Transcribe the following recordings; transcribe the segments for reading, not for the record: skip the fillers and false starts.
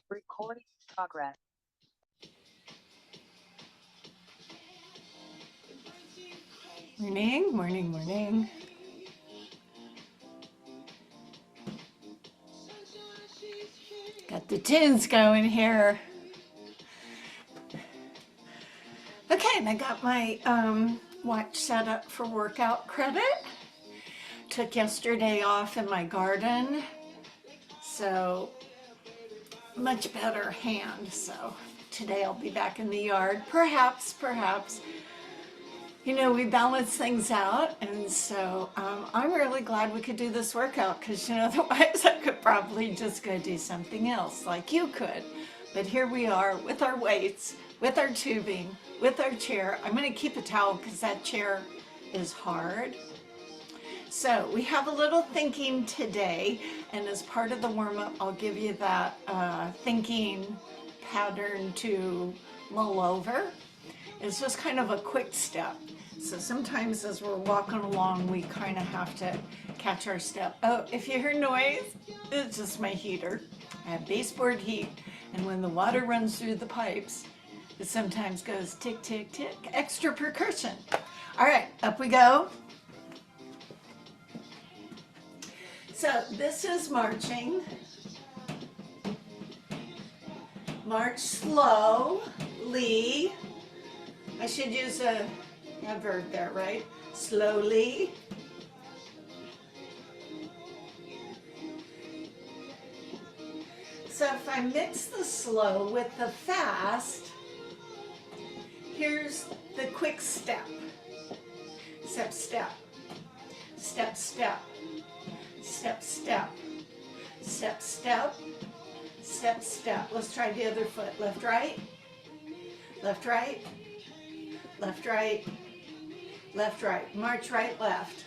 Recording progress. Morning, morning, morning. Got the tunes going here. Okay, and I got my watch set up for workout credit. Took yesterday off in my garden, so much better hand. So today I'll be back in the yard. Perhaps. You know, we balance things out, and so I'm really glad we could do this workout because, you know, otherwise I could probably just go do something else like you could. But here we are with our weights, with our tubing, with our chair. I'm going to keep a towel because that chair is hard. So we have a little thinking today, and as part of the warm-up, I'll give you that thinking pattern to mull over. It's just kind of a quick step. So sometimes as we're walking along, we kind of have to catch our step. Oh, if you hear noise, it's just my heater. I have baseboard heat, and when the water runs through the pipes, it sometimes goes tick, tick, tick. Extra percussion. All right, up we go. So this is marching. March slowly. I should use a verb there, right? Slowly. So if I mix the slow with the fast, here's the quick step. Step, step. Step, step. Step, step. Step, step. Step, step. Let's try the other foot. Left, right. Left, right. Left, right. Left, right. March right, left.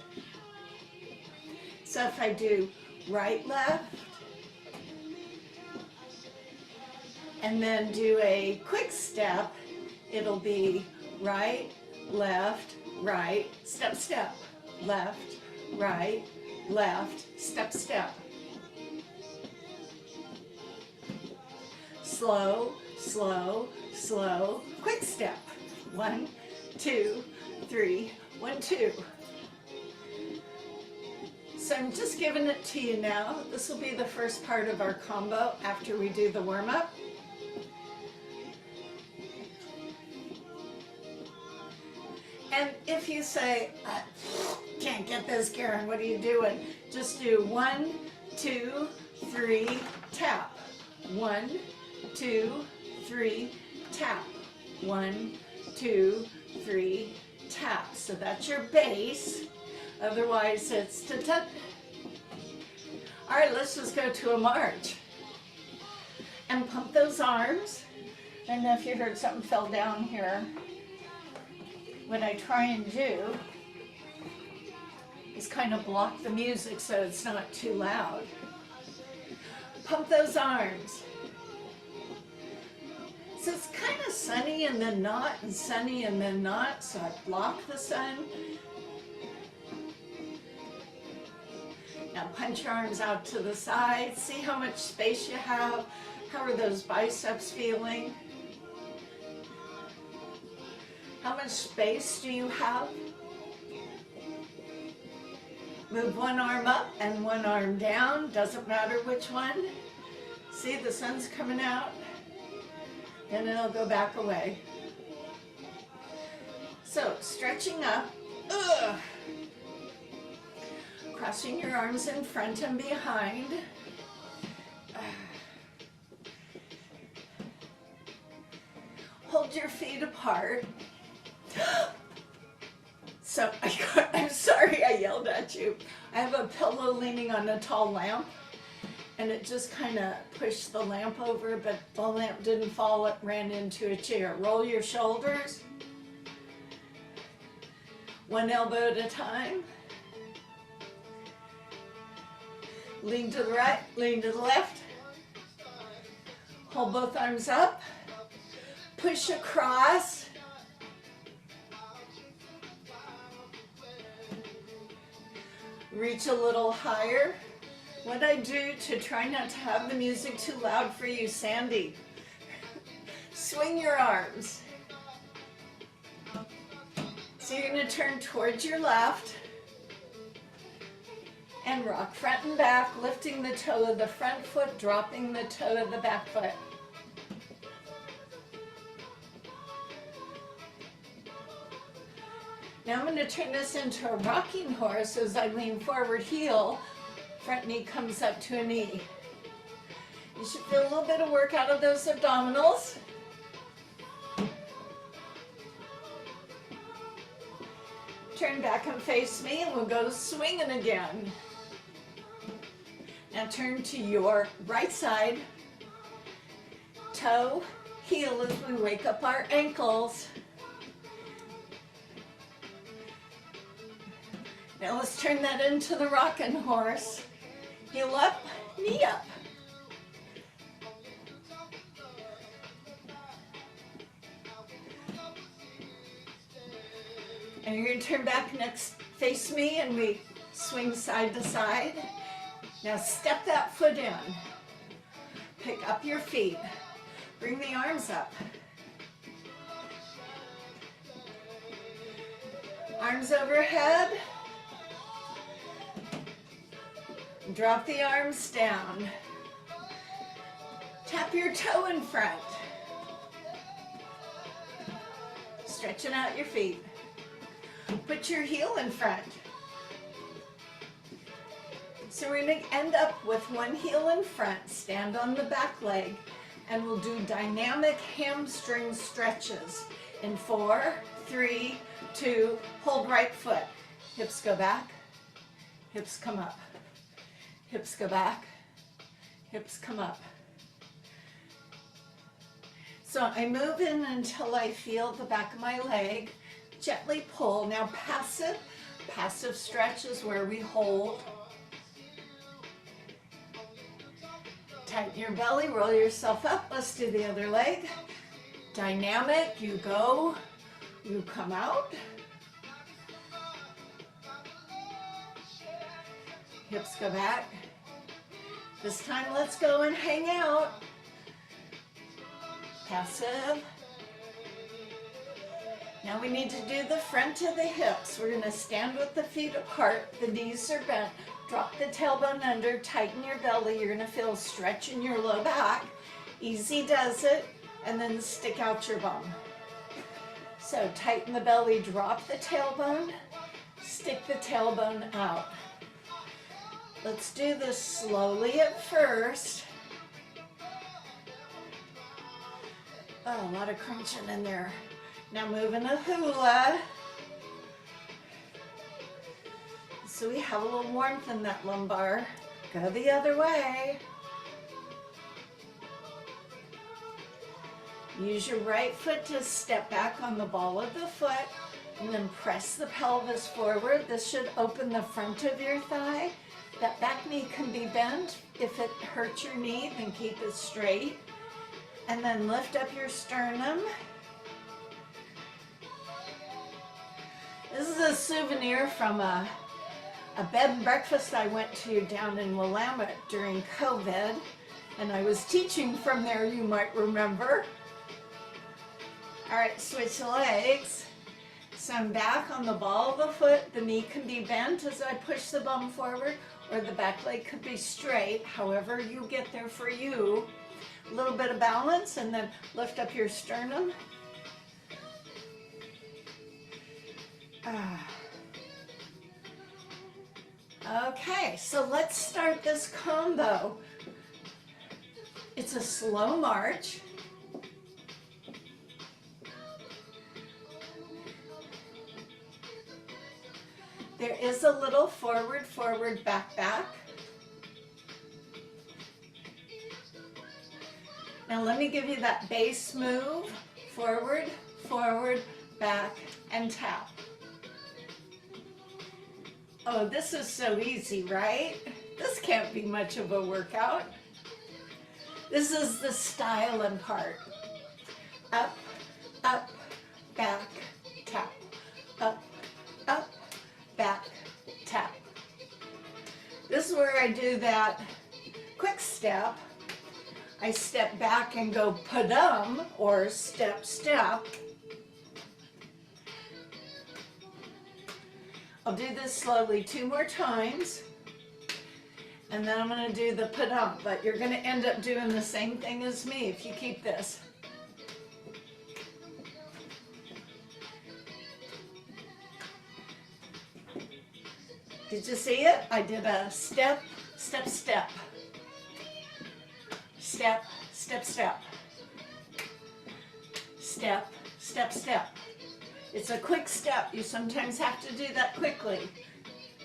So if I do right, left, and then do a quick step, it'll be right, left, right, step, step, left, right, left, step, step. Slow, slow, slow, quick step. 1, 2, 3, 1, 2. So I'm just giving it to you now. This will be the first part of our combo after we do the warm-up. And if you say, I can't get this, Karen, what are you doing? Just do 1, 2, 3, tap. 1, 2, 3, tap. 1, 2, 3, tap. So that's your base. Otherwise, it's ta-ta. All right, let's just go to a march. And pump those arms. I don't know if you heard something fell down here. What I try and do is kind of block the music so it's not too loud. Pump those arms. So it's kind of sunny and then not, and sunny and then not, so I block the sun. Now punch your arms out to the side. See how much space you have. How are those biceps feeling? How much space do you have? Move one arm up and one arm down. Doesn't matter which one. See, the sun's coming out. And it'll go back away. So, stretching up. Ugh. Crossing your arms in front and behind. Hold your feet apart. So, I'm sorry I yelled at you. I have a pillow leaning on a tall lamp, and it just kind of pushed the lamp over, but the lamp didn't fall, it ran into a chair. Roll your shoulders. One elbow at a time. Lean to the right, lean to the left. Hold both arms up. Push across. Reach a little higher. What I do to try not to have the music too loud for you, Sandy. Swing your arms. So you're going to turn towards your left and rock front and back, lifting the toe of the front foot, dropping the toe of the back foot. Now I'm going to turn this into a rocking horse as I lean forward, heel, front knee comes up to a knee. You should feel a little bit of work out of those abdominals. Turn back and face me, and we'll go to swinging again. Now turn to your right side, toe, heel as we wake up our ankles. Now let's turn that into the rocking horse. Heel up, knee up. And you're going to turn back next, face me, and we swing side to side. Now step that foot in. Pick up your feet. Bring the arms up. Arms overhead. Drop the arms down. Tap your toe in front. Stretching out your feet. Put your heel in front. So we're going to end up with one heel in front, stand on the back leg, and we'll do dynamic hamstring stretches in 4, 3, 2, hold right foot. Hips go back, hips come up. Hips go back, hips come up. So I move in until I feel the back of my leg. Gently pull. Now passive stretch is where we hold. Tighten your belly, roll yourself up. Let's do the other leg. Dynamic, you go, you come out. Hips go back. This time let's go and hang out. Passive. Now we need to do the front of the hips. We're going to stand with the feet apart. The knees are bent. Drop the tailbone under. Tighten your belly. You're going to feel a stretch in your low back. Easy does it. And then stick out your bum. So tighten the belly. Drop the tailbone. Stick the tailbone out. Let's do this slowly at first. Oh, a lot of crunching in there. Now moving a hula. So we have a little warmth in that lumbar. Go the other way. Use your right foot to step back on the ball of the foot and then press the pelvis forward. This should open the front of your thigh. That back knee can be bent. If it hurts your knee, then keep it straight. And then lift up your sternum. This is a souvenir from a bed and breakfast I went to down in Willamette during COVID. And I was teaching from there, you might remember. All right, switch legs. So I'm back on the ball of the foot. The knee can be bent as I push the bum forward, or the back leg could be straight, however you get there for you. A little bit of balance, and then lift up your sternum. Okay, so let's start this combo. It's a slow march. There is a little forward, forward, back, back. Now let me give you that base move. Forward, forward, back, and tap. Oh, this is so easy, right? This can't be much of a workout. This is the styling part. Up, up, back, tap. Up, up, back, tap. This is where I do that quick step. I step back and go padum, or step, step. I'll do this slowly 2 more times, and then I'm going to do the padum, but you're going to end up doing the same thing as me if you keep this. Did you see it? I did a step, step, step. Step, step, step. Step, step, step. It's a quick step. You sometimes have to do that quickly.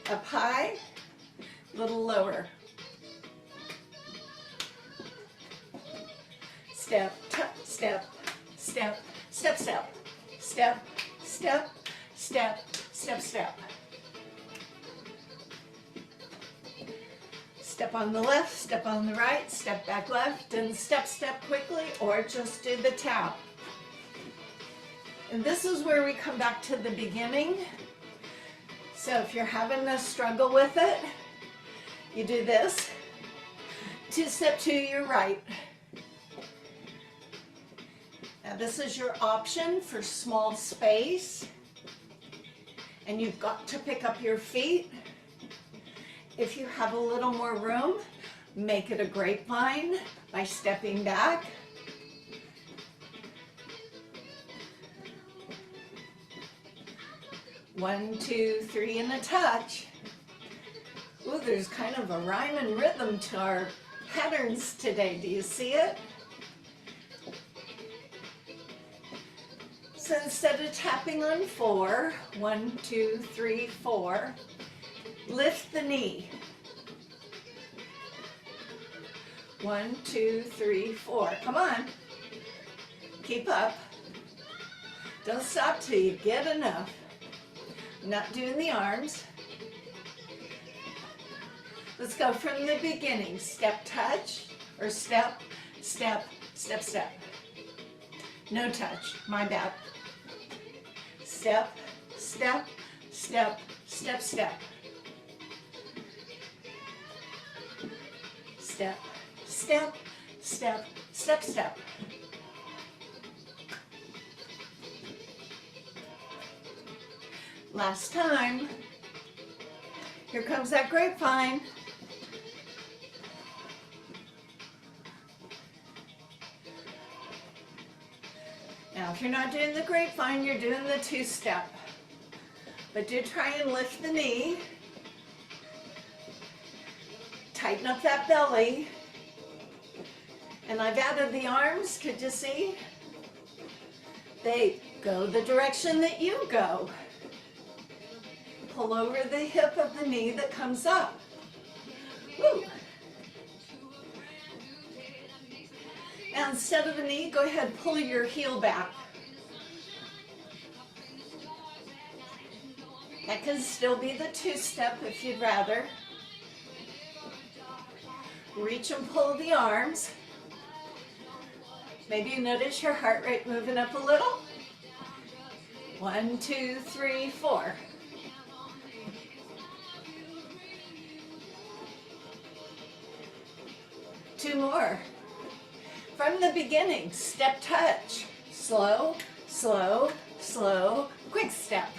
Up high, a little lower. Step, step, step, step, step, step, step, step, step, step. Step on the left, step on the right, step back left, and step, step quickly, or just do the tap. And this is where we come back to the beginning. So if you're having a struggle with it, you do this. 2 step to your right. Now this is your option for small space. And you've got to pick up your feet. If you have a little more room, make it a grapevine by stepping back. One, 2, 3, and a touch. Ooh, there's kind of a rhyme and rhythm to our patterns today. Do you see it? So instead of tapping on 4, 1, 2, 3, 4, lift the knee. 1, 2, 3, 4. Come on. Keep up. Don't stop till you get enough. Not doing the arms. Let's go from the beginning. Step, touch, or step, step, step, step. No touch. My bad. Step, step, step, step, step. Step, step, step, step, step. Last time. Here comes that grapevine. Now, if you're not doing the grapevine, you're doing the 2-step. But do try and lift the knee. Tighten up that belly. And I've added the arms, could you see? They go the direction that you go. Pull over the hip of the knee that comes up. Woo. Now instead of a knee, go ahead, pull your heel back. That can still be the 2-step if you'd rather. Reach and pull the arms. Maybe you notice your heart rate moving up a little. 1, 2, 3, 4. Two more. From the beginning, step, touch. Slow, slow, slow, quick step.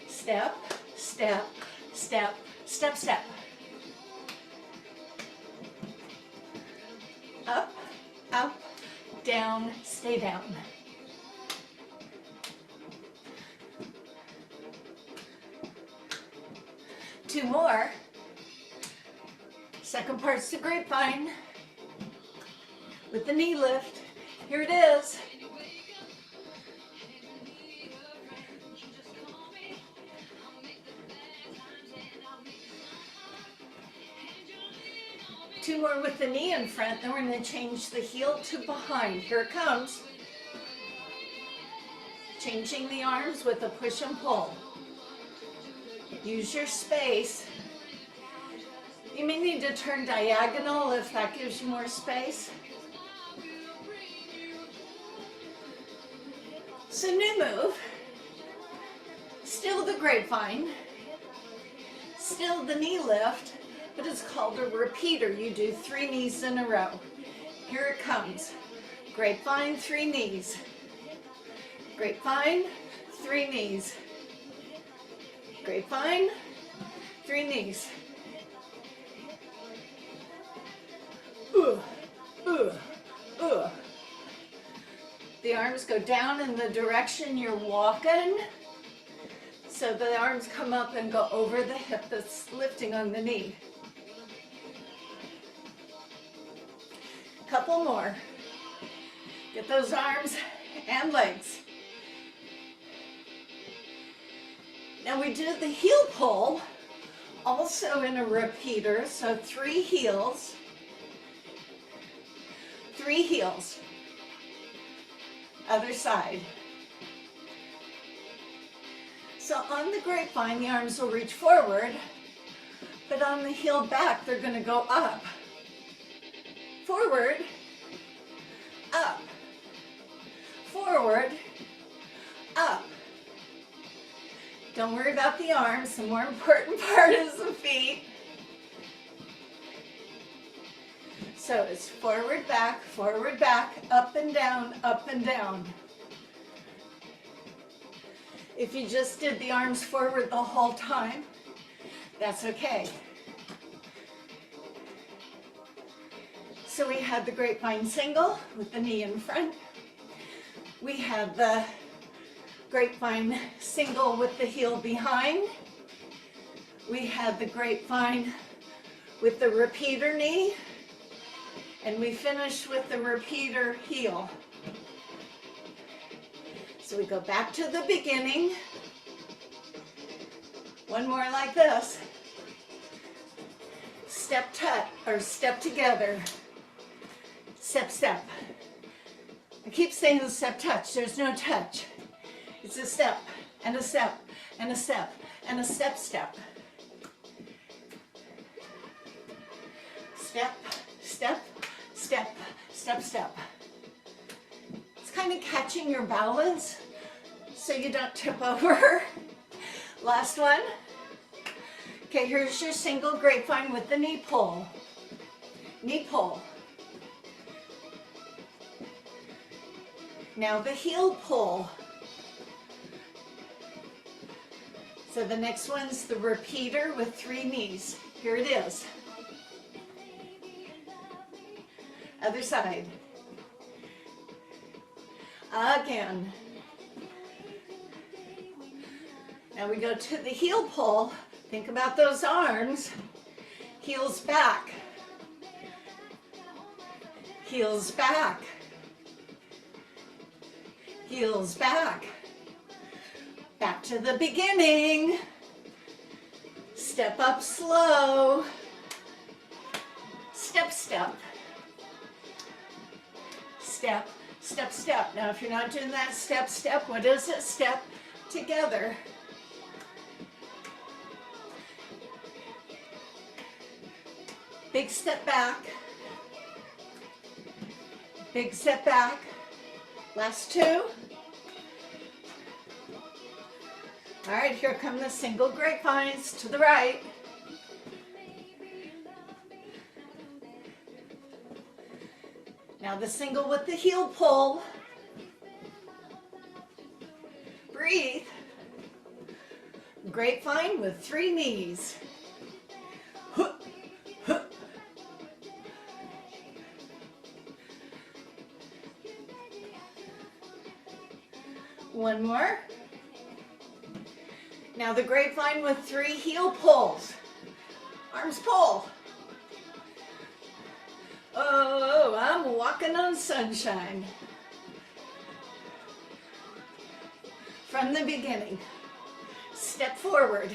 Step, step, step, step, step. Up, up, down, stay down. Two more. Second part's the grapevine with the knee lift. Here it is. Two more with the knee in front, then we're going to change the heel to behind. Here it comes. Changing the arms with a push and pull. Use your space. You may need to turn diagonal if that gives you more space. So new move, still the grapevine, still the knee lift, but it's called a repeater. You do 3 knees in a row. Here it comes. Grapevine, 3 knees. Grapevine, 3 knees. Grapevine, 3 knees. The arms go down in the direction you're walking. So the arms come up and go over the hip that's lifting on the knee. Couple more. Get those arms and legs. Now we do the heel pull, also in a repeater, so 3 heels. 3 heels. Other side. So on the grapevine, the arms will reach forward, but on the heel back, they're going to go up. Forward, up. Forward, up. Don't worry about the arms. The more important part is the feet. So it's forward, back, up and down, up and down. If you just did the arms forward the whole time, that's okay. So we had the grapevine single with the knee in front. We had the grapevine single with the heel behind. We had the grapevine with the repeater knee. And we finished with the repeater heel. So we go back to the beginning. One more like this. Step touch, or step together. Step, step. I keep saying the step touch. There's no touch. It's a step, and a step, and a step, and a step, step. Step, step, step, step, step. It's kind of catching your balance so you don't tip over. Last one. Okay, here's your single grapevine with the knee pull. Knee pull. Now the heel pull. So the next one's the repeater with 3 knees. Here it is. Other side. Again. Now we go to the heel pull. Think about those arms. Heels back. Heels back. Heels back. Back to the beginning. Step up slow. Step, step. Step, step, step. Now if you're not doing that step, step, what is it? Step together. Big step back. Big step back. Last 2. All right, here come the single grapevines to the right. Now the single with the heel pull. Breathe. Grapevine with 3 knees. One more. Now the grapevine with 3 heel pulls. Arms pull. Oh, I'm walking on sunshine. From the beginning. Step forward.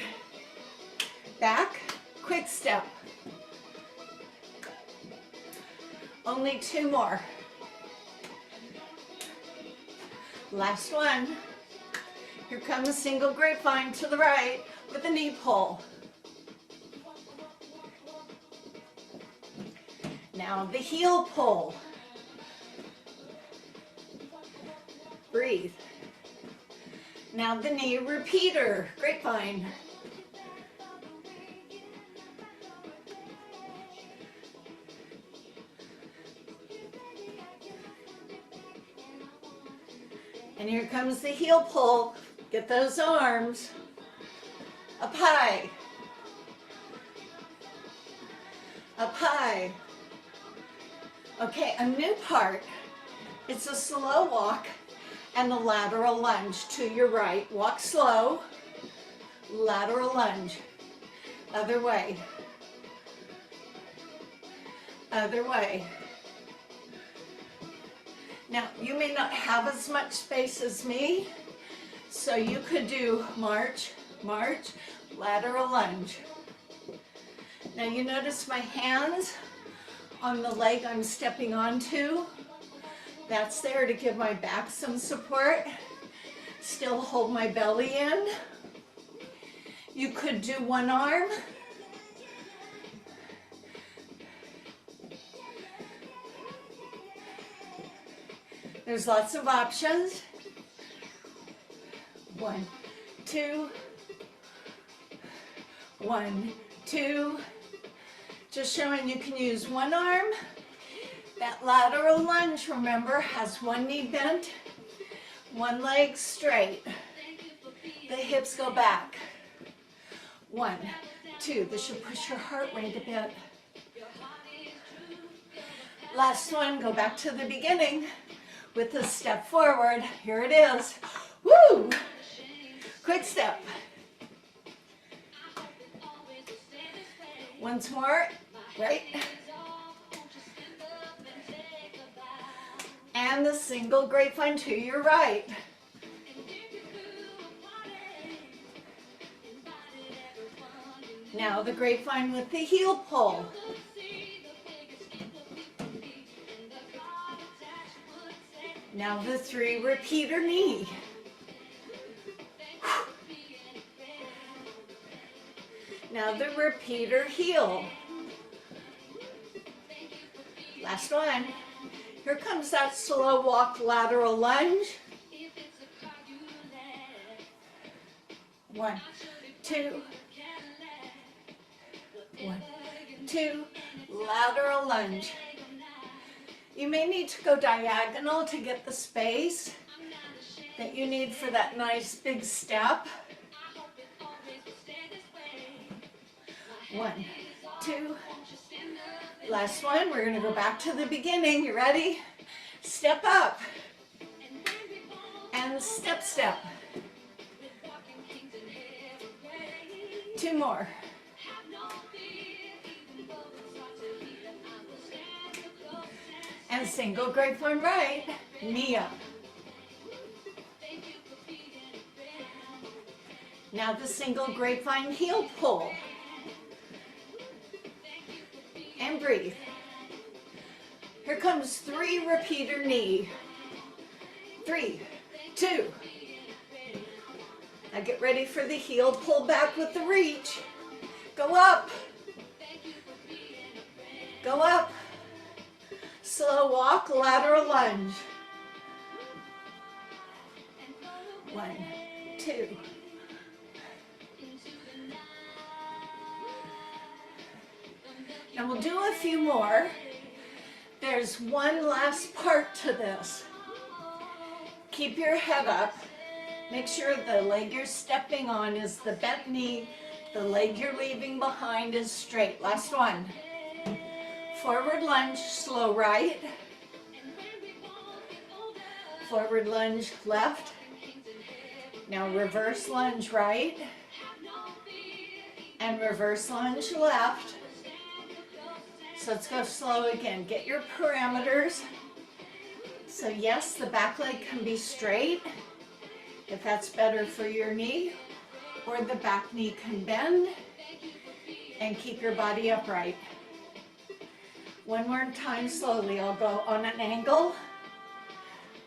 Back, quick step. Only 2 more. Last one. Here comes a single grapevine to the right with a knee pull. Now the heel pull. Breathe. Now the knee repeater, grapevine. And here comes the heel pull. Get those arms up high. Up high. Okay, a new part. It's a slow walk and a lateral lunge to your right. Walk slow, lateral lunge. Other way. Other way. Now, you may not have as much space as me, so you could do march, march, lateral lunge. Now you notice my hands on the leg I'm stepping onto. That's there to give my back some support. Still hold my belly in. You could do one arm. There's lots of options. 1, 2, 1, 2. Just showing you can use one arm. That lateral lunge, remember, has one knee bent, one leg straight. The hips go back. 1, 2. This should push your heart rate a bit. Last one, go back to the beginning with a step forward. Here it is. Woo! Quick step. Once more, right? And the single grapevine to your right. Now the grapevine with the heel pull. Now the 3 repeater knee. Now the repeater heel. Last one. Here comes that slow walk lateral lunge. 1, 2. 1, 2. Lateral lunge. You may need to go diagonal to get the space that you need for that nice big step. 1, 2. Last one, we're going to go back to the beginning. You ready? Step up. And step, step. 2 more. And single grapevine right, knee up. Now the single grapevine heel pull. And breathe. Here comes 3 repeater knee. 3, 2. Now get ready for the heel pull back with the reach. Go up. Go up. Slow walk, lateral lunge. 1, 2. Now we'll do a few more. There's one last part to this. Keep your head up. Make sure the leg you're stepping on is the bent knee. The leg you're leaving behind is straight. Last one. Forward lunge, slow right. Forward lunge, left. Now reverse lunge right. And reverse lunge left. So let's go slow again. Get your parameters. So yes, the back leg can be straight, if that's better for your knee, or the back knee can bend, and keep your body upright. One more time slowly. I'll go on an angle.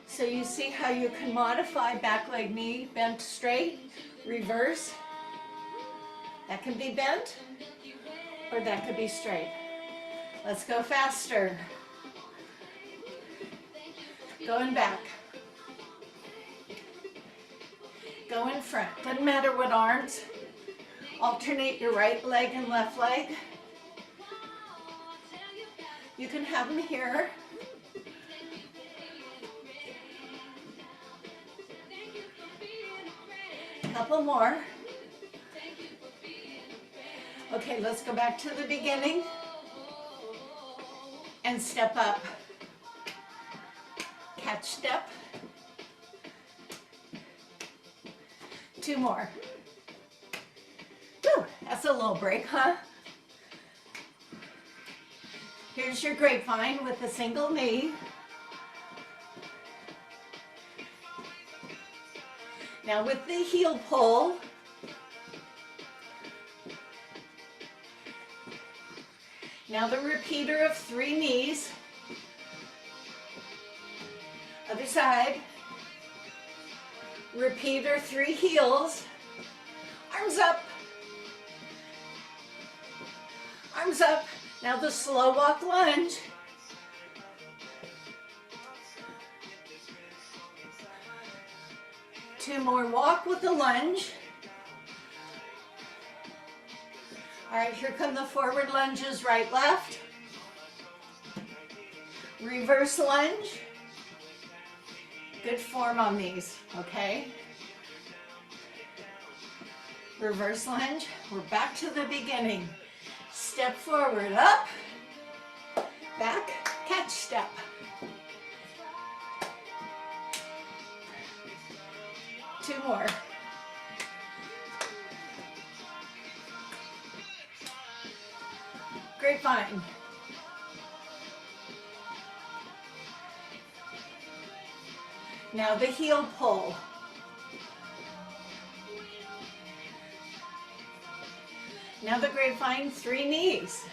So you see how you can modify back leg knee bent straight, reverse. That can be bent, or that could be straight. Let's go faster. Going back. Go in front. Doesn't matter what arms. Alternate your right leg and left leg. You can have them here. Couple more. Okay, let's go back to the beginning and step up. Catch step. 2 more. Whew, that's a little break, huh? Here's your grapevine with a single knee. Now with the heel pull, now the repeater of 3 knees. Other side. Repeater 3 heels. Arms up. Arms up. Now the slow walk lunge. Two more, walk with the lunge. All right, here come the forward lunges, right, left. Reverse lunge. Good form on these, okay? Reverse lunge. We're back to the beginning. Step forward, up, back, catch step. Two more. Grapevine. Now the heel pull. Now the grapevine, 3 knees.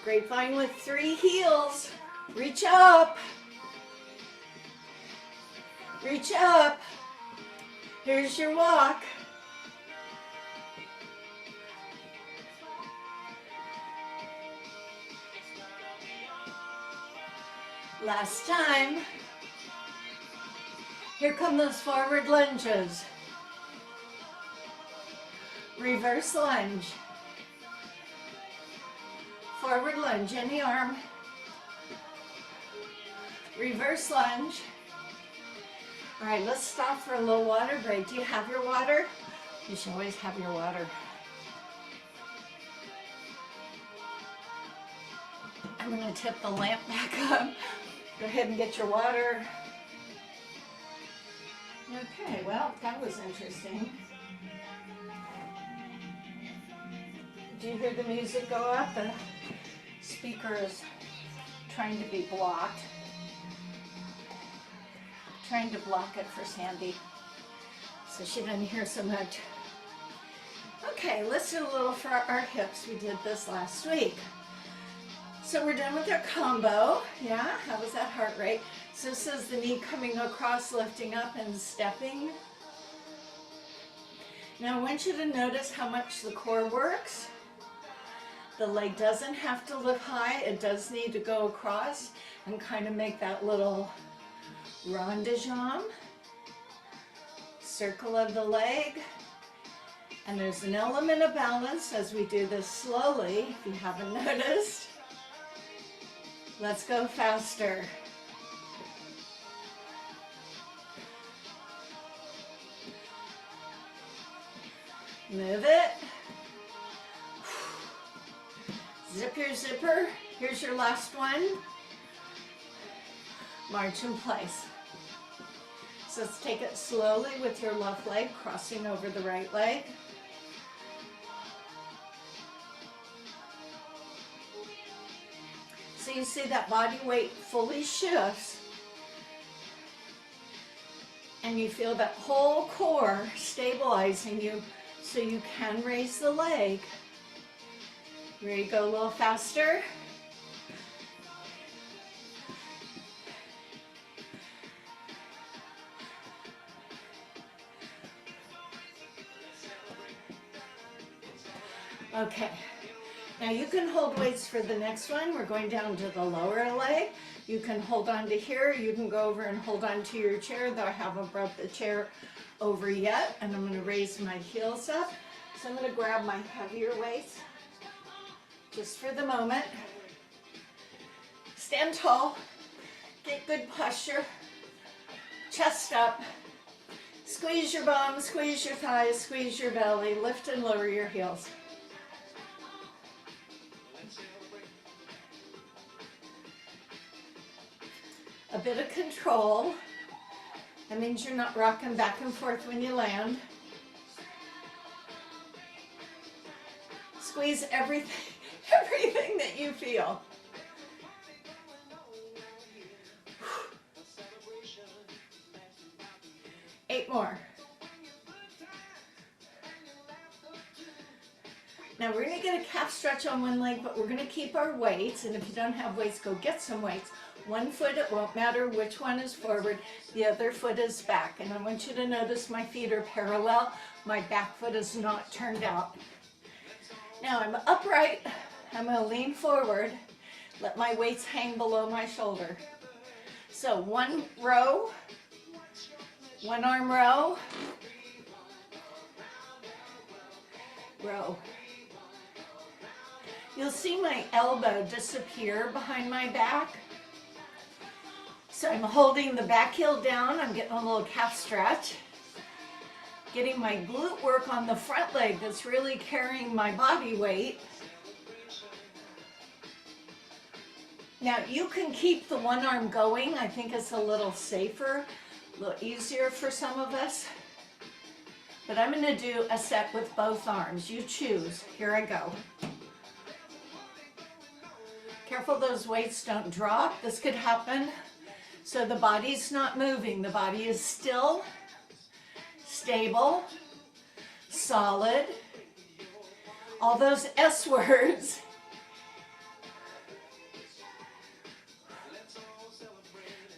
Grapevine with 3 heels. Reach up. Reach up. Here's your walk. Last time. Here come those forward lunges. Reverse lunge. Forward lunge, any arm. Reverse lunge. All right, let's stop for a little water break. Do you have your water? You should always have your water. I'm going to tip the lamp back up. Go ahead and get your water. Okay, well, that was interesting. Did you hear the music go up? The speaker is trying to be blocked. Trying to block it for Sandy, so she doesn't hear so much. Okay, let's do a little for our hips. We did this last week. So we're done with our combo. Yeah, how was that heart rate? So this is the knee coming across, lifting up and stepping. Now I want you to notice how much the core works. The leg doesn't have to lift high. It does need to go across and kind of make that little rond de jambe. Circle of the leg. And there's an element of balance as we do this slowly, if you haven't noticed. Let's go faster. Move it. Zip your zipper. Here's your last one. March in place. So let's take it slowly with your left leg crossing over the right leg. So you see that body weight fully shifts. And you feel that whole core stabilizing you so you can raise the leg. Ready to go a little faster? Okay, now you can hold weights for the next one. We're going down to the lower leg. You can hold on to here, you can go over and hold on to your chair, though I haven't brought the chair over yet, and I'm going to raise my heels up. So I'm going to grab my heavier weights just for the moment. Stand tall, get good posture, chest up, squeeze your bum, squeeze your thighs, squeeze your belly, lift and lower your heels. A bit of control. That means you're not rocking back and forth when you land. Squeeze everything that you feel. 8 more. Now we're going to get a calf stretch on one leg, but we're going to keep our weights, and if you don't have weights, go get some weights. One foot, it won't matter which one is forward, the other foot is back. And I want you to notice my feet are parallel, my back foot is not turned out. Now I'm upright, I'm going to lean forward, let my weights hang below my shoulder. So one row, one arm row, row. You'll see my elbow disappear behind my back. So I'm holding the back heel down, I'm getting a little calf stretch. Getting my glute work on the front leg that's really carrying my body weight. Now you can keep the one arm going. I think it's a little safer, a little easier for some of us. But I'm going to do a set with both arms. You choose. Here I go. Careful those weights don't drop. This could happen. So the body's not moving. The body is still, stable, solid. All those S words.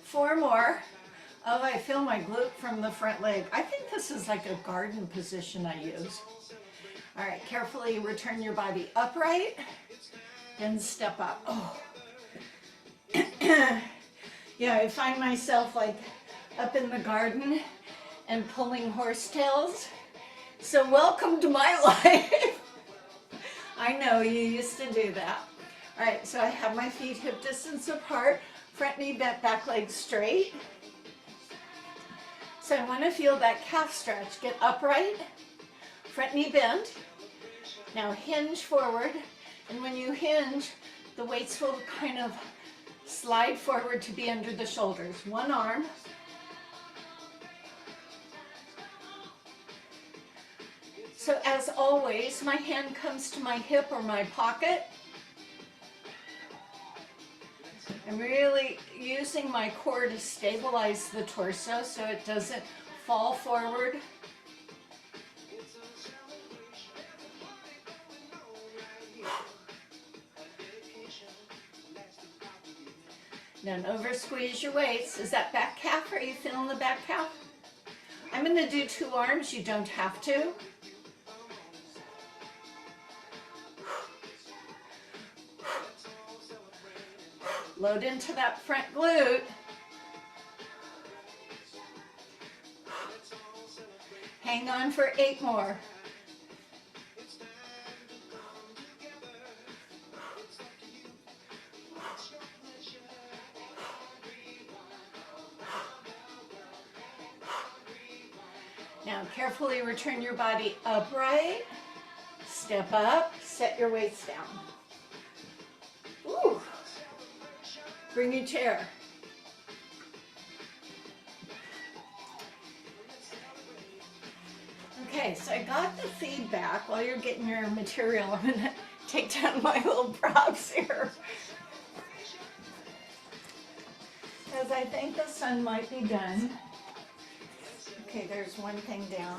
Four more. Oh, I feel my glute from the front leg. I think this is like a garden position I use. All right, carefully return your body upright and step up. Oh. Yeah, I find myself like up in the garden and pulling horsetails. So welcome to my life. I know you used to do that. All right, so I have my feet hip distance apart, front knee bent, back leg straight. So I want to feel that calf stretch. Get upright, front knee bent. Now hinge forward, and when you hinge, the weights will kind of slide forward to be under the shoulders. One arm. So as always, my hand comes to my hip or my pocket. I'm really using my core to stabilize the torso so it doesn't fall forward. Don't over squeeze your weights. Is that back calf? Are you feeling the back calf? I'm going to do 2 arms. You don't have to. Load into that front glute. Hang on for 8 more. Now carefully return your body upright. Step up, set your weights down. Ooh. Bring your chair. Okay, so I got the feedback. While you're getting your material, I'm going to take down my little props here. Because I think the sun might be done. Okay, there's one thing down.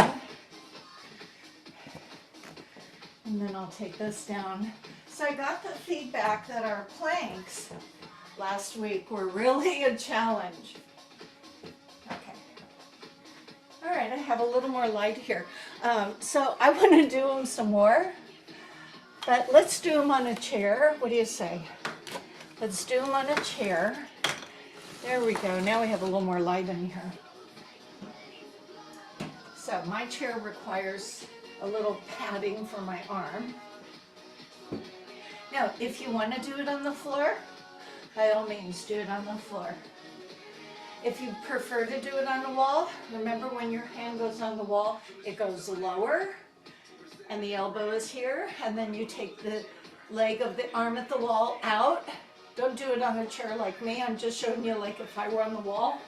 And then I'll take this down. So I got the feedback that our planks last week were really a challenge. Okay. All right, I have a little more light here. So I want to do them some more, but let's do them on a chair. What do you say? Let's do them on a chair. There we go. Now we have a little more light in here. So my chair requires a little padding for my arm. Now, if you want to do it on the floor, by all means, do it on the floor. If you prefer to do it on the wall, remember when your hand goes on the wall, it goes lower and the elbow is here, and then you take the leg of the arm at the wall out. Don't do it on a chair like me. I'm just showing you like if I were on the wall.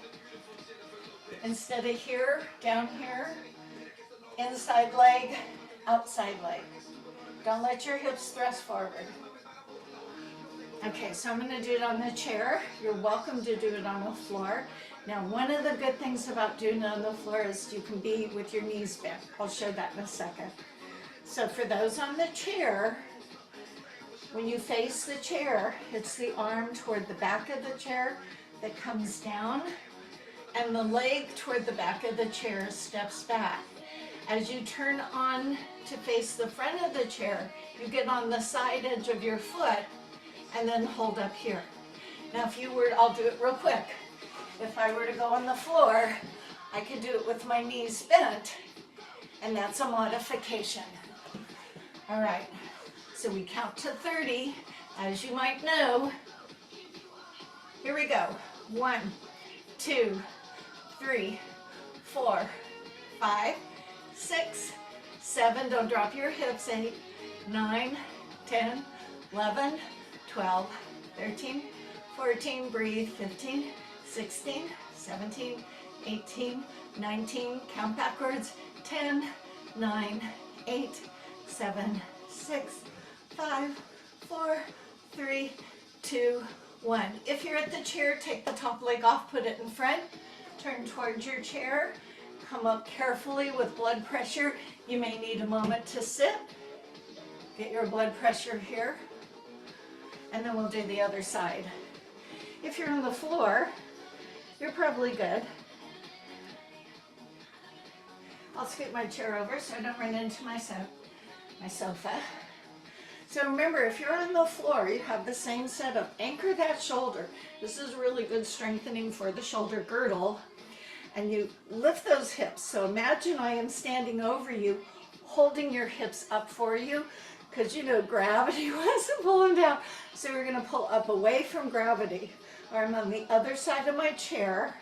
Instead of here, down here, inside leg, outside leg. Don't let your hips thrust forward. Okay, so I'm going to do it on the chair. You're welcome to do it on the floor. Now, one of the good things about doing it on the floor is you can be with your knees bent. I'll show that in a second. So for those on the chair, when you face the chair, it's the arm toward the back of the chair that comes down, and the leg toward the back of the chair steps back. As you turn on to face the front of the chair, you get on the side edge of your foot and then hold up here. Now if you were, I'll do it real quick. If I were to go on the floor, I could do it with my knees bent, and that's a modification. All right, so we count to 30, as you might know. Here we go. 1, 2, 3, 4, 5, 6, 7, don't drop your hips, 8, 9, 10, 11, 12, 13, 14, breathe, 15, 16, 17, 18, 19, count backwards, 10, 9, 8, 7, 6, 5, 4, 3, 2, 1. If you're at the chair, take the top leg off, put it in front, turn towards your chair, come up carefully with blood pressure. You may need a moment to sit. Get your blood pressure here, and then we'll do the other side. If you're on the floor, you're probably good. I'll scoot my chair over so I don't run into my sofa. So remember, if you're on the floor, you have the same setup. Anchor that shoulder. This is really good strengthening for the shoulder girdle. And you lift those hips. So imagine I am standing over you, holding your hips up for you, because you know gravity wants to pull them down. So we're going to pull up away from gravity. Arm on the other side of my chair.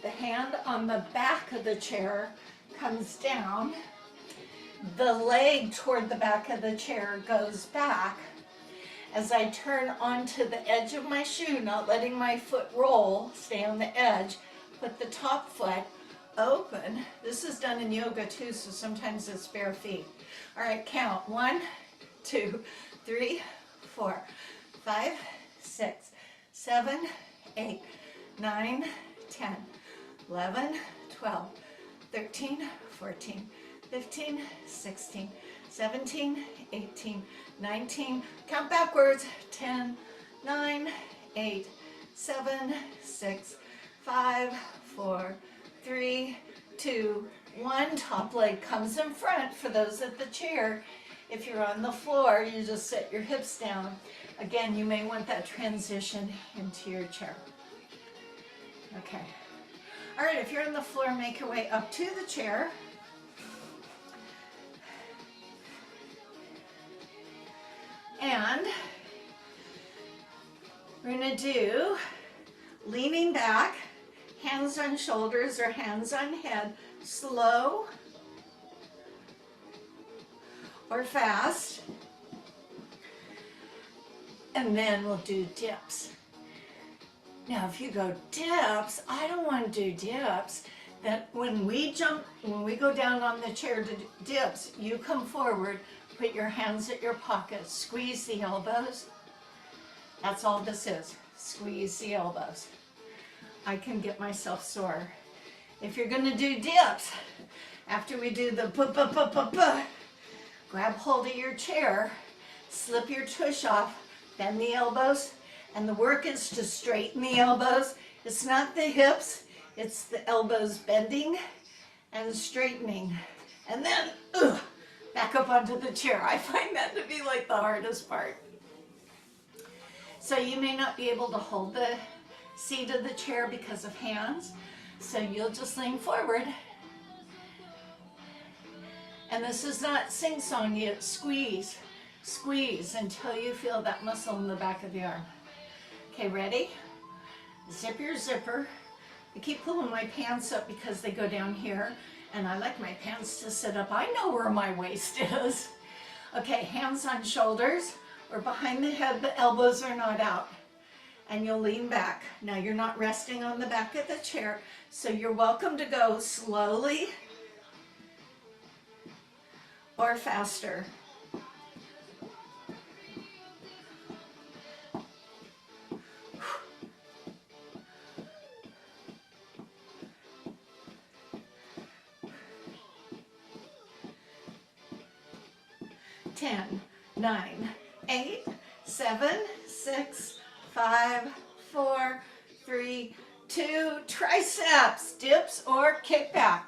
The hand on the back of the chair comes down. The leg toward the back of the chair goes back. As I turn onto the edge of my shoe, not letting my foot roll, stay on the edge, put the top foot open. This is done in yoga too, so sometimes it's bare feet. All right, count. 1, 2, 3, 4, 5, 6, 7, 8, 9, 10, 11, 12, 13, 14, 15, 16, 17, 18, 19, count backwards, 10, 9, 8, 7, 6, 5, 4, 3, 2, 1. Top leg comes in front for those at the chair. If you're on the floor, you just set your hips down. Again, you may want that transition into your chair. Okay. All right, if you're on the floor, make your way up to the chair. And we're going to do leaning back, hands on shoulders or hands on head, slow or fast. And then we'll do dips. Now, if you go dips, I don't want to do dips. That when we go down on the chair to dips, you come forward, put your hands at your pockets, squeeze the elbows. That's all this is, squeeze the elbows. I can get myself sore. If you're gonna do dips, after we do the grab hold of your chair, slip your tush off, bend the elbows, and the work is to straighten the elbows. It's not the hips, it's the elbows bending and straightening. And then, back up onto the chair. I find that to be like the hardest part. So you may not be able to hold the seat of the chair because of hands. So you'll just lean forward. And this is not sing-song, it's squeeze. Squeeze until you feel that muscle in the back of the arm. Okay, ready? Zip your zipper. I keep pulling my pants up because they go down here, and I like my pants to sit up. I know where my waist is. Okay, hands on shoulders or behind the head, the elbows are not out. And you'll lean back. Now you're not resting on the back of the chair, so you're welcome to go slowly or faster. Ten, 9, 8, 7, 6, 5, 4, 3, 2, triceps, dips or kickback.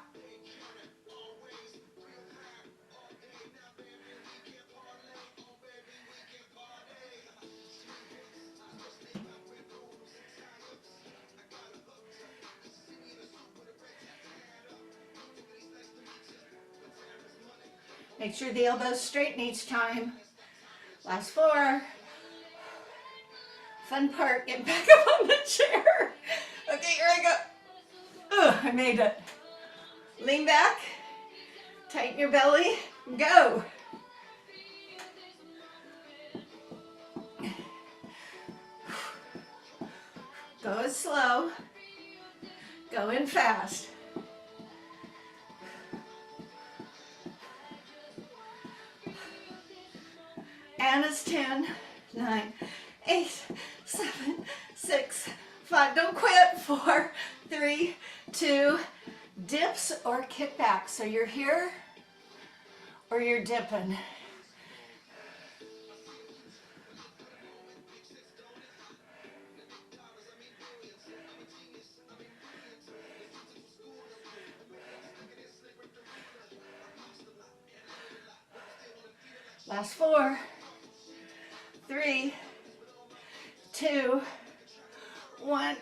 Make sure the elbows straighten each time. Last 4. Fun part, get back up on the chair. Okay, here I go. Ugh, I made it. Lean back, tighten your belly, go. Go slow, go in fast. And it's 10, 9, 8, 7, 6, 5. Don't quit. 4, 3, 2. Dips or kickback. So you're here or you're dipping. Last 4, 3, 2, 1.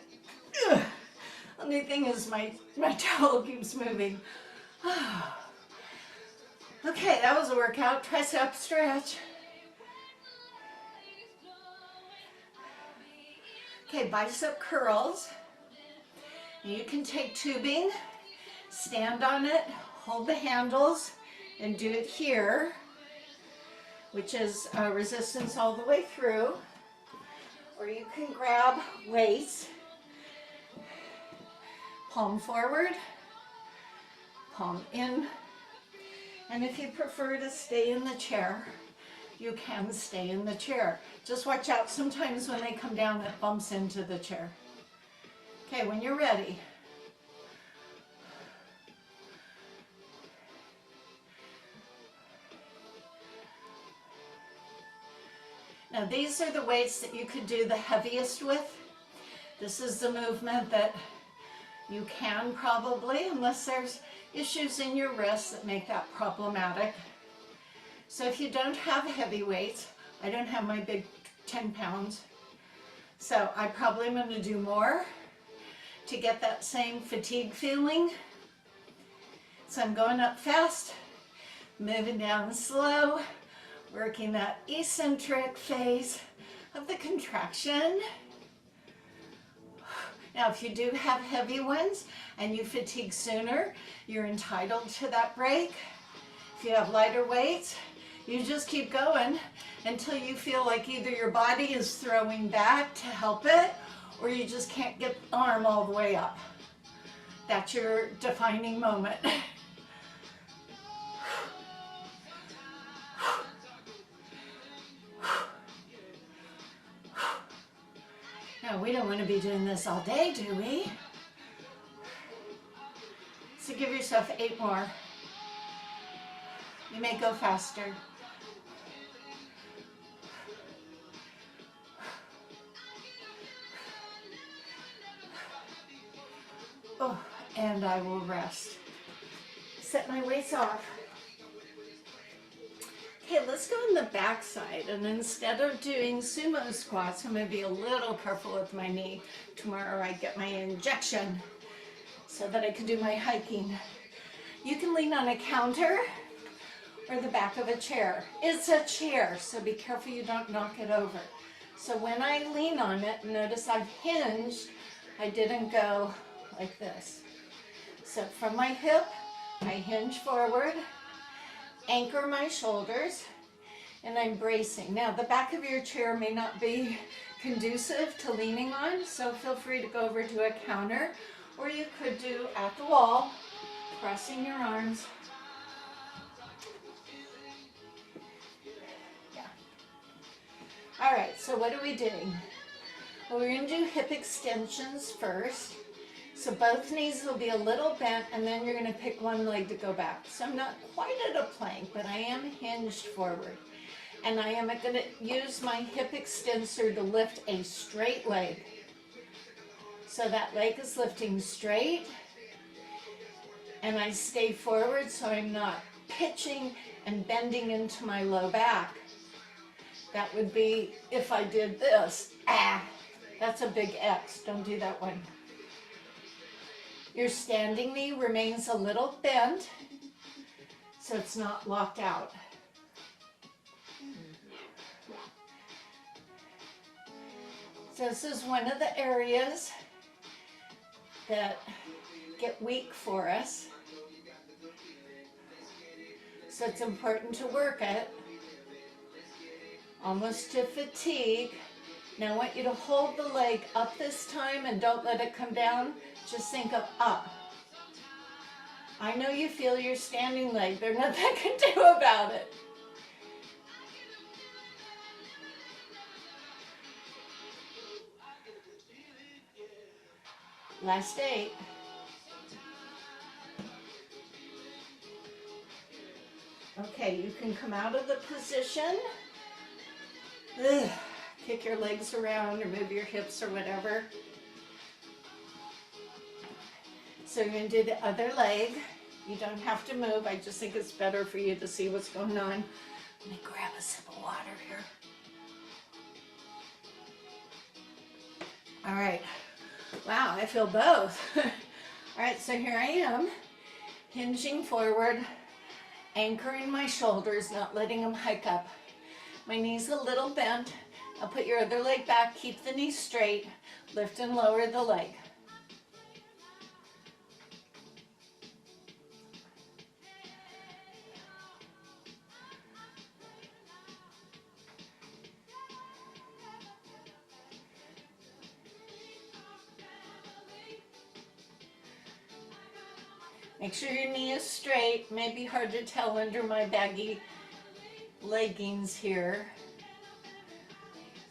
Ugh. Only thing is my towel keeps moving. Okay, that was a workout. Tricep stretch. Okay, bicep curls. You can take tubing, stand on it, hold the handles, and do it here, which is resistance all the way through. Or you can grab weights, palm forward, palm in. And if you prefer to stay in the chair, you can stay in the chair. Just watch out, sometimes when they come down, it bumps into the chair. Okay, when you're ready. Now these are the weights that you could do the heaviest with. This is the movement that you can probably, unless there's issues in your wrists that make that problematic. So if you don't have heavy weights, I don't have my big 10 pounds, so I probably am going to do more to get that same fatigue feeling. So I'm going up fast, moving down slow, working that eccentric phase of the contraction. Now, if you do have heavy ones and you fatigue sooner, you're entitled to that break. If you have lighter weights, you just keep going until you feel like either your body is throwing back to help it, or you just can't get the arm all the way up. That's your defining moment. Now, we don't want to be doing this all day, do we? So give yourself 8 more. You may go faster. Oh, and I will rest. Set my weights off. Okay, let's go on the back side, and instead of doing sumo squats, I'm going to be a little careful with my knee. Tomorrow I get my injection so that I can do my hiking. You can lean on a counter or the back of a chair. It's a chair, so be careful you don't knock it over. So when I lean on it, notice I've hinged, I didn't go like this. So from my hip, I hinge forward, anchor my shoulders, and I'm bracing. Now, the back of your chair may not be conducive to leaning on, so feel free to go over to a counter, or you could do at the wall, crossing your arms. Yeah. All right, so what are we doing? Well, we're going to do hip extensions first. So both knees will be a little bent, and then you're going to pick one leg to go back. So I'm not quite at a plank, but I am hinged forward. And I am going to use my hip extensor to lift a straight leg. So that leg is lifting straight, and I stay forward so I'm not pitching and bending into my low back. That would be if I did this. That's a big X. Don't do that one. Your standing knee remains a little bent, so it's not locked out. So this is one of the areas that get weak for us. So it's important to work it, almost to fatigue. Now I want you to hold the leg up this time and don't let it come down. Just think of up. I know you feel your standing leg. There's nothing I can do about it. Last 8. Okay, you can come out of the position. Kick your legs around or move your hips or whatever. So you're going to do the other leg. You don't have to move. I just think it's better for you to see what's going on. Let me grab a sip of water here. All right. Wow, I feel both. All right, so here I am, hinging forward, anchoring my shoulders, not letting them hike up. My knee's a little bent. I'll put your other leg back, keep the knee straight, lift and lower the leg. Make sure your knee is straight. May be hard to tell under my baggy leggings here.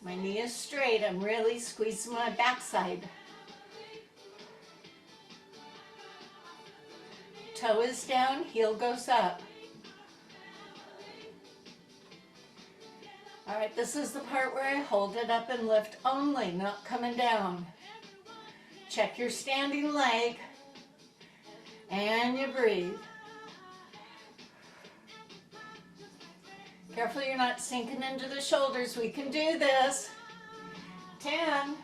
My knee is straight. I'm really squeezing my backside. Toe is down, heel goes up. All right, this is the part where I hold it up and lift only, not coming down. Check your standing leg. And you breathe. Careful you're not sinking into the shoulders. We can do this. 10.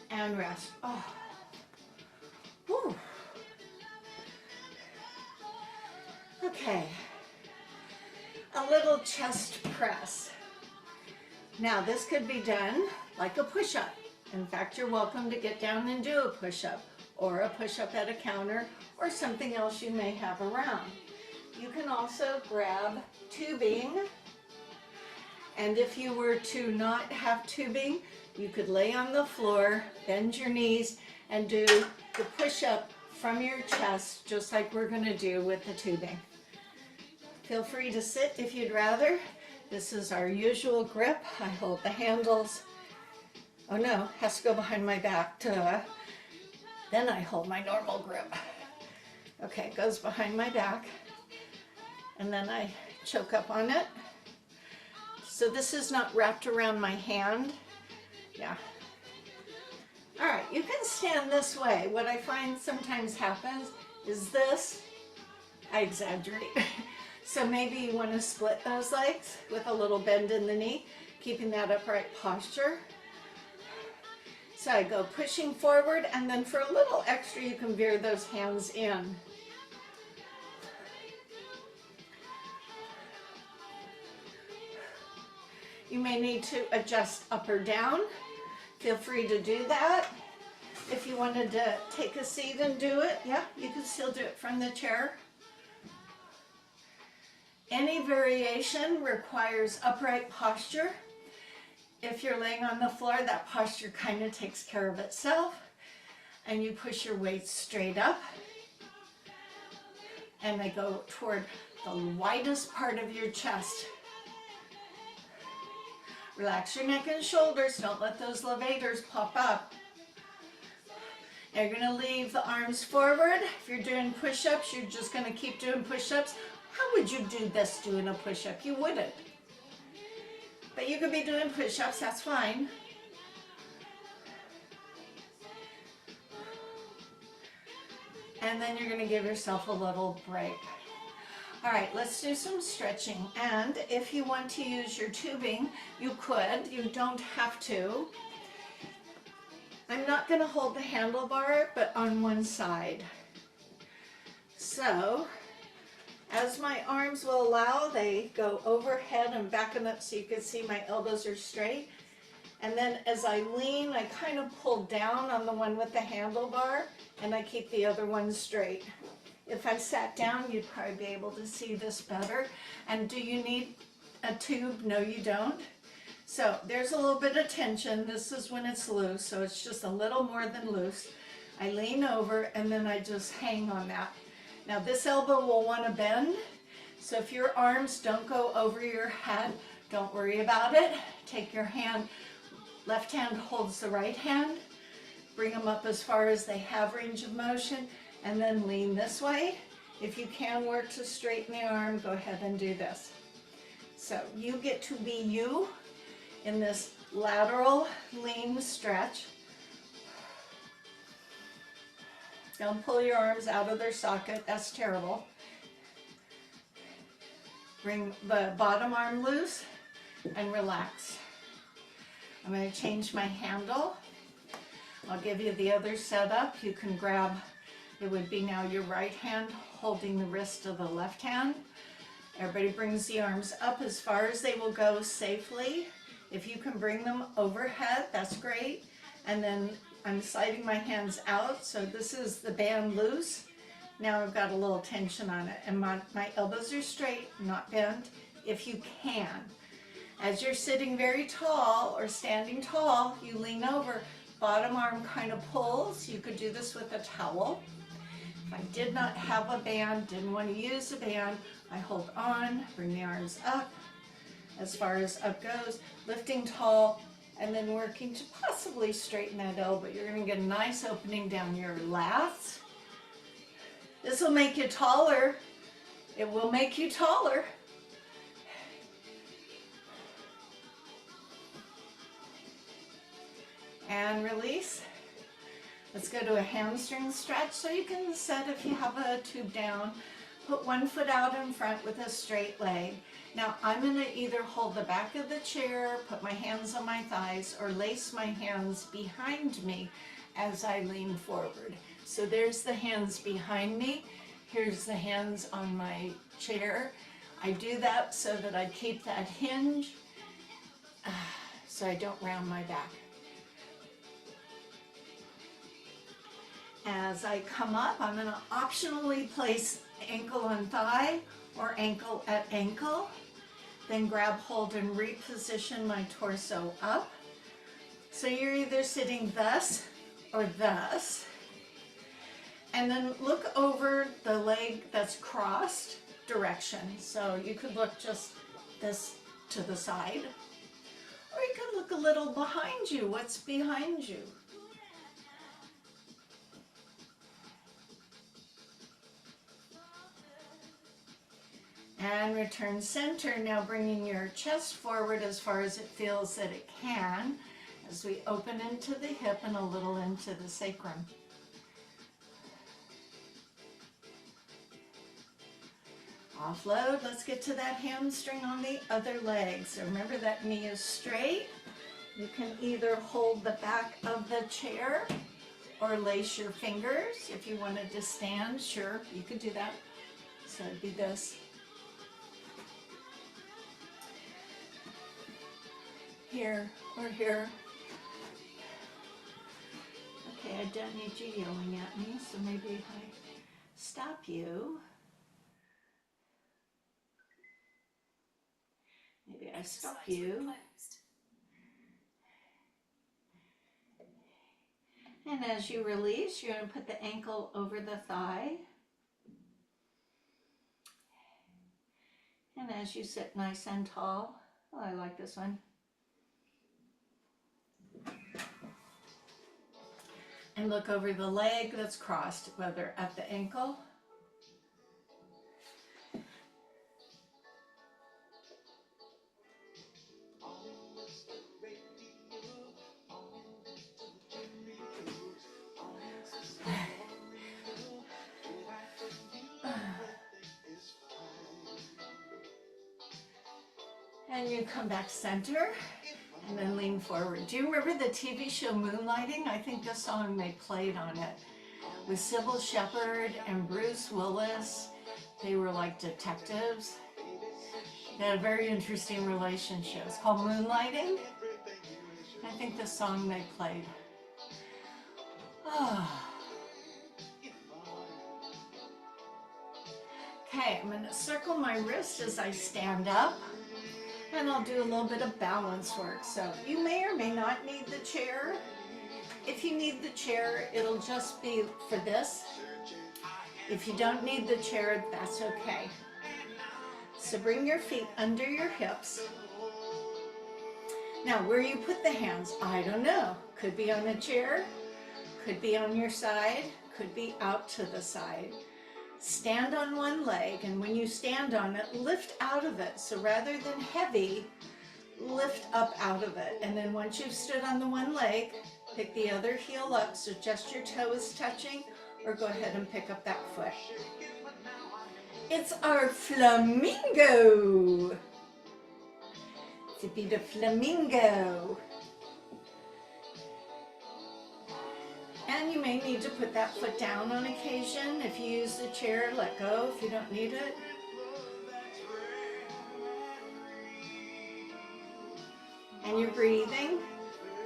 And rest. Oh. Whew. Okay. A little chest press. Now this could be done like a push-up. In fact, you're welcome to get down and do a push-up or a push-up at a counter or something else you may have around. You can also grab tubing, and if you were to not have tubing, you could lay on the floor, bend your knees, and do the push-up from your chest just like we're going to do with the tubing. Feel free to sit if you'd rather. This is our usual grip. I hold the handles. Oh no, has to go behind my back. Then I hold my normal grip. Okay, it goes behind my back. And then I choke up on it. So this is not wrapped around my hand. Yeah. All right, you can stand this way. What I find sometimes happens is this, I exaggerate. So maybe you want to split those legs with a little bend in the knee, keeping that upright posture. So I go pushing forward, and then for a little extra, you can veer those hands in. You may need to adjust up or down. Feel free to do that. If you wanted to take a seat and do it, yeah, you can still do it from the chair. Any variation requires upright posture. If you're laying on the floor, that posture kind of takes care of itself. And you push your weight straight up. And they go toward the widest part of your chest. Relax your neck and shoulders. Don't let those levators pop up. Now you're going to leave the arms forward. If you're doing push-ups, you're just going to keep doing push-ups. How would you do this doing a push-up? You wouldn't. But you could be doing push-ups, that's fine. And then you're going to give yourself a little break. All right, let's do some stretching. And if you want to use your tubing, you could. You don't have to. I'm not going to hold the handlebar, but on one side. So, as my arms will allow, they go overhead and backing up so you can see my elbows are straight. And then as I lean, I kind of pull down on the one with the handlebar, and I keep the other one straight. If I sat down, you'd probably be able to see this better. And do you need a tube? No, you don't. So there's a little bit of tension. This is when it's loose, so it's just a little more than loose. I lean over, and then I just hang on that. Now this elbow will want to bend, so if your arms don't go over your head, don't worry about it. Take your hand, left hand holds the right hand, bring them up as far as they have range of motion, and then lean this way. If you can work to straighten the arm, go ahead and do this. So you get to be you in this lateral lean stretch. Don't pull your arms out of their socket, that's terrible. Bring the bottom arm loose and relax. I'm going to change my handle. I'll give you the other setup. You can grab, it would be now your right hand holding the wrist of the left hand. Everybody brings the arms up as far as they will go safely. If you can bring them overhead, that's great. And then I'm sliding my hands out, so this is the band loose. Now I've got a little tension on it, and my elbows are straight, not bent, if you can. As you're sitting very tall or standing tall, you lean over, bottom arm kind of pulls. You could do this with a towel. If I did not have a band, didn't want to use a band, I hold on, bring the arms up as far as up goes, lifting tall, and then working to possibly straighten that elbow. You're going to get a nice opening down your lats. This will make you taller. It will make you taller. And release. Let's go to a hamstring stretch. So you can set, if you have a tube down, put one foot out in front with a straight leg. Now I'm going to either hold the back of the chair, put my hands on my thighs, or lace my hands behind me as I lean forward. So there's the hands behind me. Here's the hands on my chair. I do that so that I keep that hinge so I don't round my back. As I come up, I'm going to optionally place ankle on thigh or ankle at ankle. Then grab hold and reposition my torso up. So you're either sitting thus or thus. And then look over the leg that's crossed direction. So you could look just this to the side. Or you could look a little behind you. What's behind you? And return center, now bringing your chest forward as far as it feels that it can, as we open into the hip and a little into the sacrum. Offload. Let's get to that hamstring on the other leg. So remember that knee is straight. You can either hold the back of the chair or lace your fingers. If you wanted to stand, sure, you could do that. So it'd be this. Here or here. Okay, I don't need you yelling at me, so maybe if I stop you, maybe I stop you. And as you release, you're going to put the ankle over the thigh. And as you sit nice and tall, oh, I like this one. And look over the leg that's crossed, whether at the ankle and you come back center and then lean forward. Do you remember the TV show Moonlighting? I think this song they played on it with Sybil Shepherd and Bruce Willis. They were like detectives. They had a very interesting relationship. It's called Moonlighting. I think the song they played. Oh. Okay, I'm going to circle my wrist as I stand up. And I'll do a little bit of balance work. So you may or may not need the chair. If you need the chair, it'll just be for this. If you don't need the chair, that's okay. So bring your feet under your hips. Now, where you put the hands, I don't know. Could be on a chair, could be on your side, could be out to the side. Stand on one leg, and when you stand on it, lift out of it. So rather than heavy, lift up out of it. And then once you've stood on the one leg, pick the other heel up, so just your toe is touching, or go ahead and pick up that foot. It's our flamingo. Tippy the flamingo. And you may need to put that foot down on occasion. If you use the chair, let go if you don't need it. And you're breathing.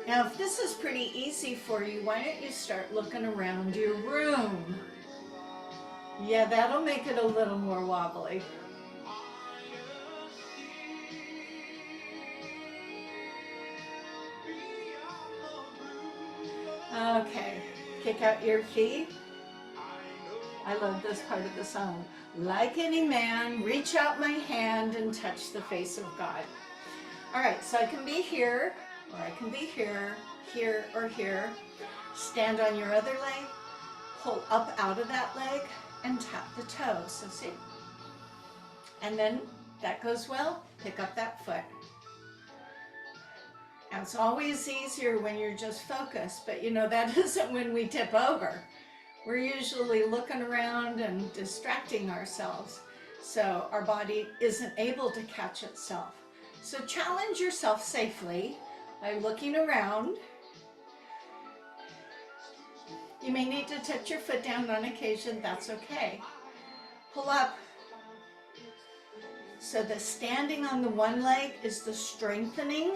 Now, if this is pretty easy for you, why don't you start looking around your room? Yeah, that'll make it a little more wobbly. Okay, kick out your feet. I love this part of the song. Like any man, reach out my hand and touch the face of God. All right, so I can be here, or I can be here, here, or here. Stand on your other leg, pull up out of that leg, and tap the toes. So see? And then that goes well, pick up that foot. Now it's always easier when you're just focused, but you know, that isn't when we tip over. We're usually looking around and distracting ourselves, so our body isn't able to catch itself. So challenge yourself safely by looking around. You may need to touch your foot down on occasion, that's okay. Pull up. So the standing on the one leg is the strengthening,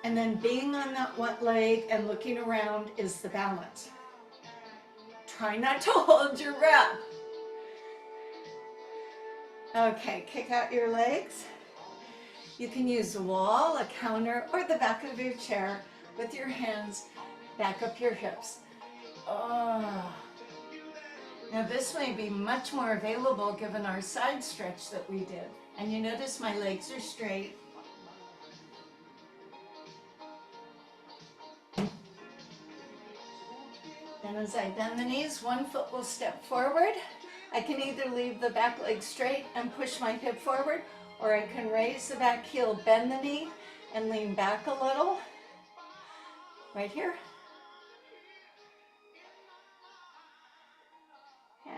and then being on that one leg and looking around is the balance. Try not to hold your breath. Okay, kick out your legs. You can use the wall, a counter, or the back of your chair with your hands back up your hips. Oh. Now this may be much more available given our side stretch that we did. And you notice my legs are straight. Then as I bend the knees, one foot will step forward. I can either leave the back leg straight and push my hip forward, or I can raise the back heel, bend the knee, and lean back a little. right here.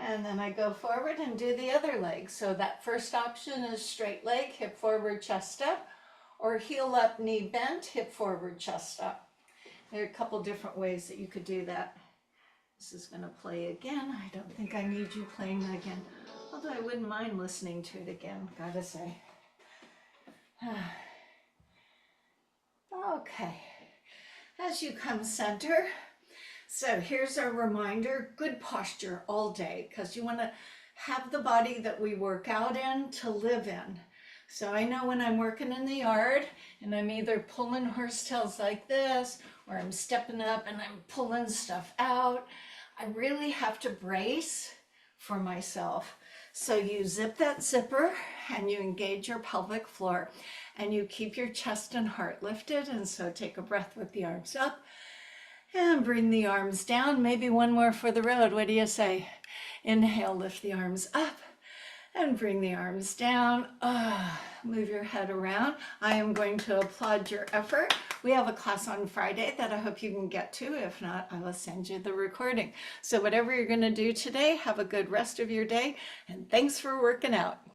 And then I go forward and do the other leg. So that first option is straight leg, hip forward, chest up, or heel up, knee bent, hip forward, chest up. There are a couple different ways that you could do that. This is going to play again. I don't think I need you playing that again, although I wouldn't mind listening to it again, gotta say. Okay, as you come center, so here's a reminder, good posture all day, because you want to have the body that we work out in to live in. So I know when I'm working in the yard and I'm either pulling horsetails like this, or I'm stepping up and I'm pulling stuff out, I really have to brace for myself. So you zip that zipper and you engage your pelvic floor and you keep your chest and heart lifted. And so take a breath with the arms up and bring the arms down. Maybe one more for the road. What do you say? Inhale, lift the arms up and bring the arms down. Move your head around. I am going to applaud your effort. We have a class on Friday that I hope you can get to. If not, I will send you the recording. So whatever you're going to do today, have a good rest of your day, and thanks for working out.